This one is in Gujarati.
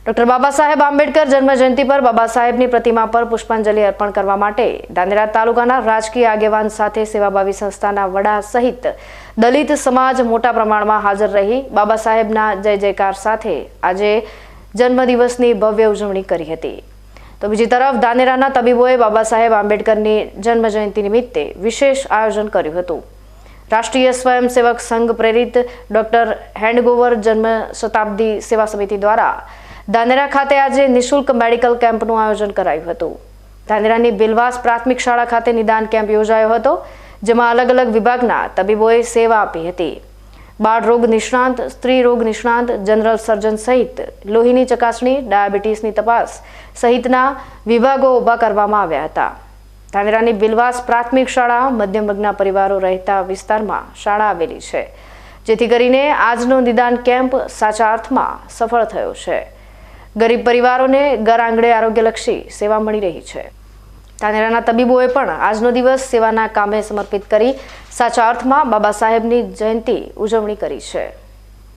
ડોક્ટર બાબા સાહેબ આંબેડકર જન્મ જયંતિ પર બાબા સાહેબની પ્રતિમા પર પુષ્પાંજલિ અર્પણ કરવા માટે ધાનેરા તાલુકાના રાજકીય આગેવાન સાથે સેવાભાવી સંસ્થાના વડા સહિત દલિત સમાજ મોટા પ્રમાણમાં હાજર રહી બાબા સાહેબના જય જયકાર સાથે આજે જન્મદિવસની ભવ્ય ઉજવણી કરી હતી। તો બીજી તરફ ધાનેરાના તબીબોએ બાબા સાહેબ આંબેડકરની જન્મ જયંતિ નિમિત્તે વિશેષ આયોજન કર્યું હતું। રાષ્ટ્રીય સ્વયંસેવક સંઘ પ્રેરિત ડોક્ટર હેન્ડગોવર જન્મ શતાબ્દી સેવા સમિતિ દ્વારા ધાનેરા ખાતે આજે નિઃશુલ્ક મેડિકલ કેમ્પનું આયોજન કરાયું હતું। ધાનેરાની બિલવાસ પ્રાથમિક શાળા ખાતે નિદાન કેમ્પ યોજાયો હતો, જેમાં અલગ અલગ વિભાગના તબીબોએ સેવા આપી હતી। બાળ રોગ નિષ્ણાંત, સ્ત્રી રોગ નિષ્ણાંત, જનરલ સર્જન સહિત લોહીની ચકાસણી, ડાયાબિટીસની તપાસ સહિતના વિભાગો ઊભા કરવામાં આવ્યા હતા। ધાનેરાની બિલવાસ પ્રાથમિક શાળા મધ્યમ વર્ગના પરિવારો રહેતા વિસ્તારમાં શાળા આવેલી છે, જેથી કરીને આજનો નિદાન કેમ્પ સાચા અર્થમાં સફળ થયો છે। ગરીબ પરિવારોને ઘર આંગણે આરોગ્યલક્ષી સેવા મળી રહી છે। ધાનેરાના તબીબોએ પણ આજનો દિવસ સેવાના કામે સમર્પિત કરી સાચા અર્થમાં બાબા સાહેબની જયંતિ ઉજવણી કરી છે।